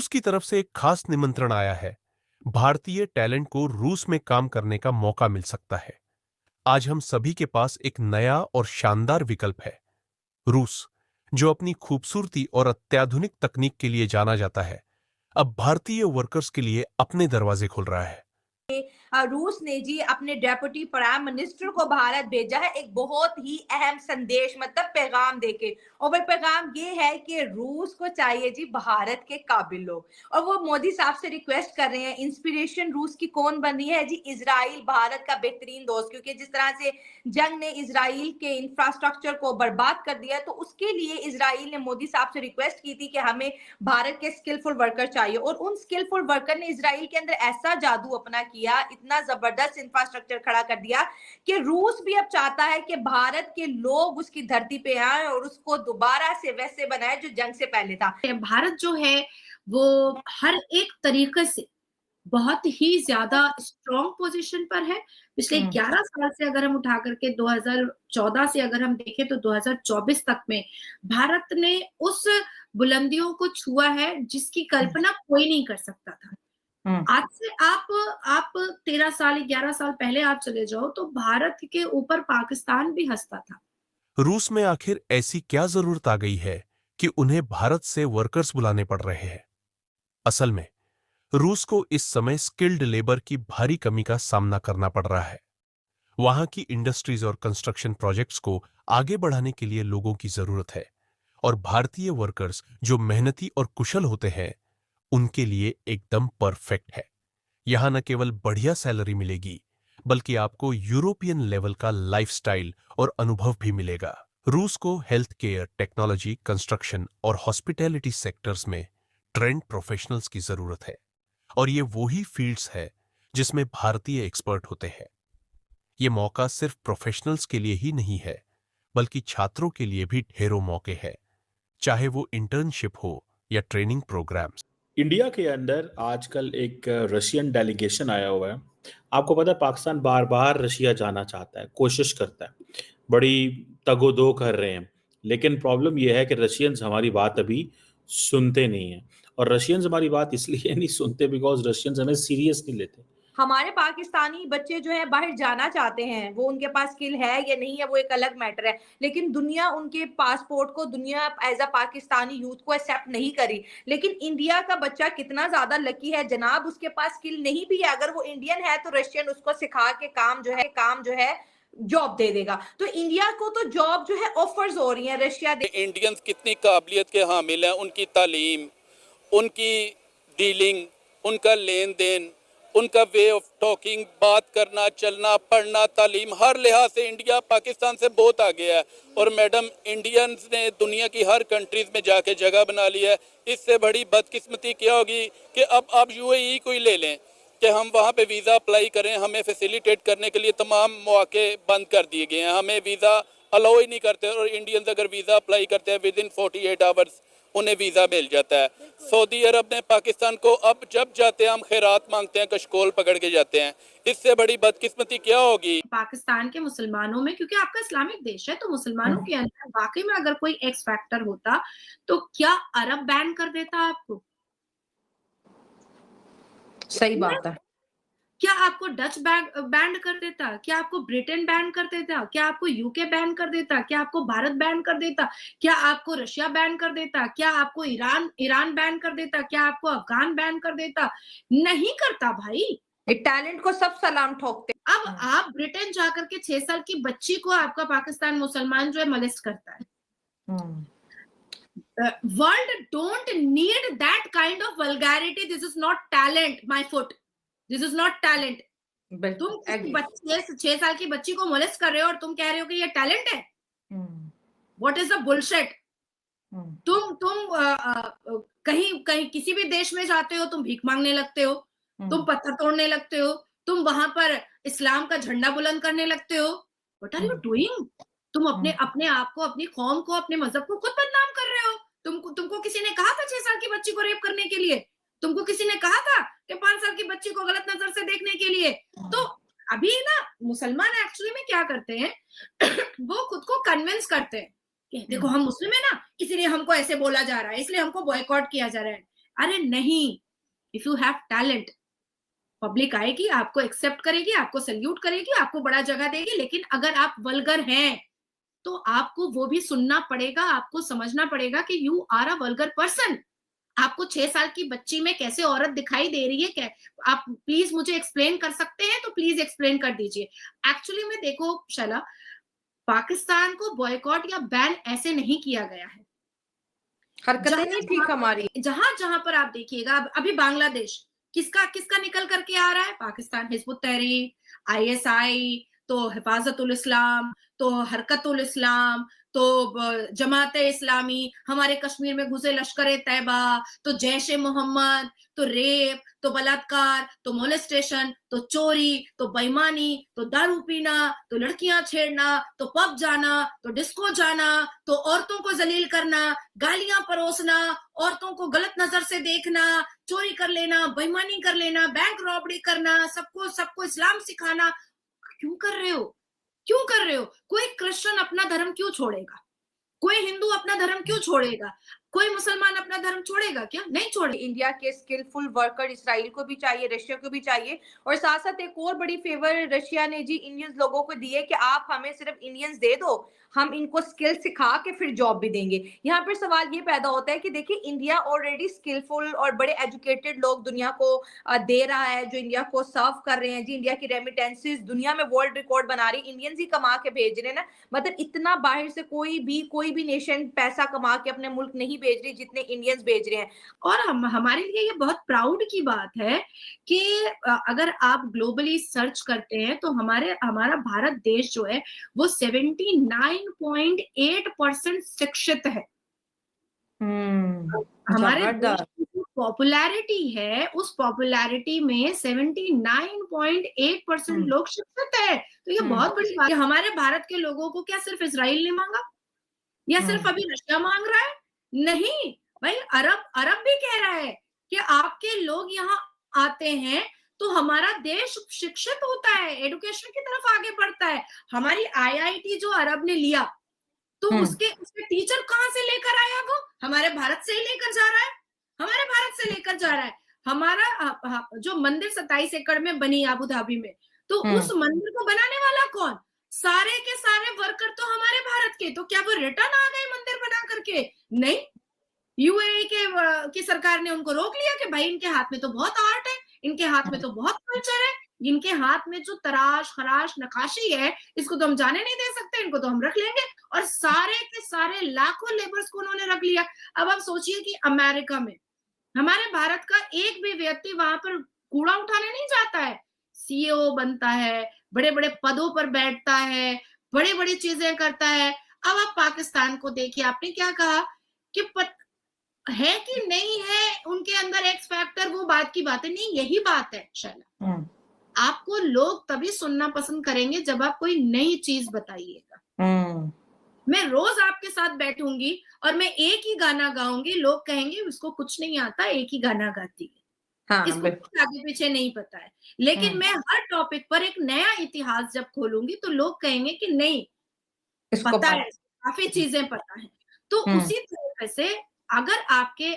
रूस की तरफ से एक खास निमंत्रण आया है। भारतीय टैलेंट को रूस में काम करने का मौका मिल सकता है। आज हम सभी के पास एक नया और शानदार विकल्प है। रूस, जो अपनी खूबसूरती और अत्याधुनिक तकनीक के लिए जाना जाता है, अब भारतीय वर्कर्स के लिए अपने दरवाजे खोल रहा है। रूस ने जी अपने डेप्यूटी प्राइम मिनिस्टर को भारत भेजा है एक बहुत ही अहम संदेश मतलब पैगाम देके। और वो पैगाम ये है कि रूस को चाहिए जी भारत के काबिल लोग। और वो मोदी साहब से रिक्वेस्ट कर रहे हैं। इंस्पिरेशन रूस की कौन बन रही है जी? इजराइल, भारत का बेहतरीन दोस्त। क्योंकि जिस तरह से जंग ने इजराइल के इंफ्रास्ट्रक्चर को बर्बाद कर दिया, तो उसके लिए इजराइल ने मोदी साहब से रिक्वेस्ट की थी कि हमें भारत के स्किलफुल वर्कर चाहिए। और उन स्किलफुल वर्कर ने इजराइल के अंदर ऐसा जादू अपना किया, इतना जबरदस्त इंफ्रास्ट्रक्चर खड़ा कर दिया कि रूस भी अब चाहता है कि भारत के लोग उसकी धरती पे आए और उसको दोबारा से वैसे बनाए जो जंग से पहले था। भारत जो है वो हर एक तरीके से बहुत ही ज्यादा स्ट्रॉन्ग पोजीशन पर है। पिछले 11 साल से अगर हम उठा करके 2014 से अगर हम देखें तो 2024 तक में भारत ने उस बुलंदियों को छुआ है जिसकी कल्पना कोई नहीं कर सकता था। आज से आप 13 साल 11 साल पहले आप चले जाओ तो भारत के ऊपर पाकिस्तान भी हंसता था। रूस में आखिर ऐसी क्या जरूरत आ गई है कि उन्हें भारत से वर्कर्स बुलाने पड़ रहे हैं? असल में रूस को इस समय स्किल्ड लेबर की भारी कमी का सामना करना पड़ रहा है। वहां की इंडस्ट्रीज और कंस्ट्रक्शन प्रोजेक्ट्स को आगे बढ़ाने के लिए लोगों की जरूरत है, और भारतीय वर्कर्स जो मेहनती और कुशल होते हैं उनके लिए एकदम परफेक्ट है। यहां न केवल बढ़िया सैलरी मिलेगी, बल्कि आपको यूरोपियन लेवल का लाइफस्टाइल और अनुभव भी मिलेगा। रूस को हेल्थ केयर, टेक्नोलॉजी, कंस्ट्रक्शन और हॉस्पिटैलिटी सेक्टर्स में ट्रेंड प्रोफेशनल्स की जरूरत है, और ये वही फील्ड्स है जिसमें भारतीय एक्सपर्ट होते हैं। ये मौका सिर्फ प्रोफेशनल्स के लिए ही नहीं है, बल्कि छात्रों के लिए भी ढेरों मौके हैं, चाहे वो इंटर्नशिप हो या ट्रेनिंग प्रोग्राम्स। इंडिया के अंदर आजकल एक रशियन डेलीगेशन आया हुआ है। आपको पता है पाकिस्तान बार बार रशिया जाना चाहता है, कोशिश करता है, बड़ी तगोदो कर रहे हैं। लेकिन प्रॉब्लम यह है कि रशियंस हमारी बात अभी सुनते नहीं हैं। और रशियंस हमारी बात इसलिए नहीं सुनते बिकॉज रशियंस हमें सीरियस नहीं लेते। हमारे पाकिस्तानी बच्चे जो है बाहर जाना चाहते हैं। वो उनके पास स्किल है या नहीं है वो एक अलग मैटर है। लेकिन दुनिया उनके पासपोर्ट को, दुनिया एज अ पाकिस्तानी यूथ को एक्सेप्ट नहीं करी। लेकिन इंडिया का बच्चा कितना ज्यादा लकी है जनाब, उसके पास स्किल नहीं भी है, अगर वो इंडियन है तो रशियन उसको सिखा के काम जो है जॉब दे देगा। तो इंडिया को तो जॉब जो है ऑफर्स हो रही है रशिया। इंडियंस कितनी काबिलियत के हामिल हैं, उनकी तालीम, उनकी डीलिंग, उनका लेन देन, उनका वे ऑफ टॉकिंग, बात करना, चलना, पढ़ना, तालीम, हर लिहाज से इंडिया पाकिस्तान से बहुत आगे है। और मैडम, इंडियंस ने दुनिया की हर कंट्रीज में जाके जगह बना ली है। इससे बड़ी बदकिस्मती क्या होगी कि अब आप यूएई को ही ले लें कि हम वहाँ पे वीज़ा अप्लाई करें, हमें फैसिलिटेट करने के लिए तमाम मौके बंद कर दिए गए हैं, हमें वीज़ा अलाउ ही नहीं करते। और इंडियंस अगर वीज़ा अप्लाई करते हैं विद इन 48 आवर्स उन्हें वीज़ा मिल जाता है। सऊदी अरब ने पाकिस्तान को अब जब जाते हैं हम खैरात मांगते हैं, कशकोल पकड़ के जाते हैं। इससे बड़ी बदकिस्मती क्या होगी? पाकिस्तान के मुसलमानों में, क्योंकि आपका इस्लामिक देश है, तो मुसलमानों के अंदर वाकई में अगर कोई एक्स फैक्टर होता तो क्या अरब बैन कर देता आपको? सही बात है। क्या आपको डच बैन कर देता? क्या आपको ब्रिटेन बैन कर देता? क्या आपको यूके बैन कर देता? क्या आपको भारत बैन कर देता? क्या आपको रशिया बैन कर देता? क्या आपको ईरान बैन कर देता? क्या आपको अफगान बैन कर देता? नहीं करता भाई। टैलेंट को सब सलाम ठोकते। अब आप ब्रिटेन जाकर के 6 साल की बच्ची को आपका पाकिस्तान मुसलमान जो है मोलेस्ट करता है। World don't need that kind of vulgarity. This is not talent my foot, this is not talent. तुम किसी बच्चे 6 साल की बच्ची को मोलेस्ट कर रहे हो और तुम कह रहे हो कि ये टैलेंट है? What is the bullshit? तुम कहीं किसी भी देश में जाते हो, तुम भीख मांगने लगते हो, तुम पत्थर तोड़ने लगते हो, तुम वहां पर इस्लाम का झंडा बुलंद करने लगते हो। What are you doing? तुम अपने आप को, अपनी कौम को, अपने मजहब को खुद बदनाम कर रहे हो। तुमको किसी ने कहा था 6 साल की बच्ची को रेप करने के लिए? तुमको किसी ने कहा था कि 5 साल की बच्ची को गलत नजर से देखने के लिए? तो अभी ना मुसलमान एक्चुअली में क्या करते हैं वो खुद को कन्विंस करते हैं कि देखो हम मुस्लिम है ना, इसीलिए हमको ऐसे बोला जा रहा है, इसलिए हमको बॉयकॉट किया जा रहा है। अरे नहीं, if you have talent, public आएगी, आपको एक्सेप्ट करेगी, आपको सल्यूट करेगी, आपको बड़ा जगह देगी। लेकिन अगर आप वल्गर हैं तो आपको वो भी सुनना पड़ेगा, आपको समझना पड़ेगा कि you are a vulgar person. आपको 6 साल की बच्ची में कैसे औरत दिखाई दे रही है, क्या आप प्लीज मुझे एक्सप्लेन कर सकते हैं? तो प्लीज एक्सप्लेन कर दीजिए। एक्चुअली में देखो शैला, पाकिस्तान को बॉयकॉट या बैन ऐसे नहीं किया गया है। हरकतें नहीं ठीक हमारी। जहां जहां पर आप देखिएगा, अभी बांग्लादेश किसका किसका निकल करके आ रहा है? पाकिस्तान, हिजबुत तहरीर, आईएसआई, तो हिफाजतुल इस्लाम, तो हरकतुल इस्लाम, तो जमाते इस्लामी, हमारे कश्मीर में घुसे लश्कर तैयबा, तो जैश ए मोहम्मद, तो रेप, तो बलात्कार, तो मोलेस्टेशन, तो चोरी, तो बेईमानी, तो दारू पीना, तो लड़कियां छेड़ना, तो पब जाना, तो डिस्को जाना, तो औरतों को जलील करना, गालियां परोसना, औरतों को गलत नजर से देखना, चोरी कर लेना, बेईमानी कर लेना, बैंक रॉबरी करना, सबको सबको इस्लाम सिखाना। क्यों कर रहे हो? क्यों कर रहे हो? कोई क्रिश्चियन अपना धर्म क्यों छोड़ेगा? कोई हिंदू अपना धर्म क्यों छोड़ेगा? कोई मुसलमान अपना धर्म छोड़ेगा क्या? नहीं छोड़ेगा। इंडिया के स्किलफुल वर्कर इसराइल को भी चाहिए, रशिया को भी चाहिए। और साथ साथ एक और बड़ी फेवर रशिया ने जी इंडियंस लोगों को दी है कि आप हमें सिर्फ इंडियंस दे दो, हम इनको स्किल सिखा के फिर जॉब भी देंगे। यहाँ पर सवाल ये पैदा होता है कि देखिए इंडिया ऑलरेडी स्किलफुल और बड़े एजुकेटेड लोग दुनिया को दे रहा है, जो इंडिया को सर्व कर रहे हैं जी। इंडिया की रेमिटेंसेस दुनिया में वर्ल्ड रिकॉर्ड बना रही, इंडियंस ही कमा के भेज रहे हैं ना। मतलब इतना बाहर से कोई भी नेशन पैसा कमा के अपने मुल्क नहीं भेज रही जितने इंडियंस भेज रहे हैं। और हमारे लिए ये बहुत प्राउड की बात है कि अगर आप ग्लोबली सर्च करते हैं तो हमारा भारत देश जो है वो 79.8% शिक्षित है। हमारे देश की जो पॉपुलैरिटी है, उस पॉपुलैरिटी में 79.8% लोग शिक्षित है। तो ये बहुत बड़ी बात है। हमारे भारत के लोगों को क्या सिर्फ इजराइल ने मांगा या सिर्फ अभी रशिया मांग रहा है? नहीं भाई, अरब भी कह रहा है कि आपके लोग यहाँ आते हैं तो हमारा देश शिक्षित होता है, एजुकेशन की तरफ आगे बढ़ता है। हमारी आईआईटी जो अरब ने लिया तो उसके टीचर कहाँ से लेकर आया? वो हमारे भारत से ही लेकर जा रहा है, हमारे भारत से लेकर जा रहा है। हमारा जो मंदिर 27 एकड़ में बनी अबू धाबी में, तो उस मंदिर को बनाने वाला कौन? सारे के सारे वर्कर तो हमारे भारत के। तो क्या वो रिटर्न आ गए मंदिर बना करके? नहीं, यूएई की सरकार ने उनको रोक लिया कि भाई इनके हाथ में तो बहुत आर्ट है, इनके हाथ में तो बहुत कल्चर है, इनके हाथ में जो तराश खराश नकाशी है इसको तो हम जाने नहीं दे सकते, इनको तो हम रख लेंगे। और सारे के सारे लाखों लेबर्स को उन्होंने रख लिया। अब आप सोचिए कि अमेरिका में हमारे भारत का एक भी व्यक्ति वहां पर कूड़ा उठाने नहीं जाता है, सीईओ बनता है, बड़े बड़े पदों पर बैठता है, बड़ी बड़ी चीजें करता है। अब आप पाकिस्तान को देखिए, आपने क्या कहा कि है कि नहीं है उनके अंदर एक्स फैक्टर, वो बात की बात है। नहीं, यही बात है शैला, आपको लोग तभी सुनना पसंद करेंगे जब आप कोई नई चीज बताइएगा। मैं रोज आपके साथ बैठूंगी और मैं एक ही गाना गाऊंगी, लोग कहेंगे उसको कुछ नहीं आता, एक ही गाना गाती है, इसको कुछ आगे पीछे नहीं पता है। लेकिन मैं हर टॉपिक पर एक नया इतिहास जब खोलूंगी तो लोग कहेंगे कि नहीं, पता है, काफी चीजें पता है। तो उसी तरीके से अगर आपके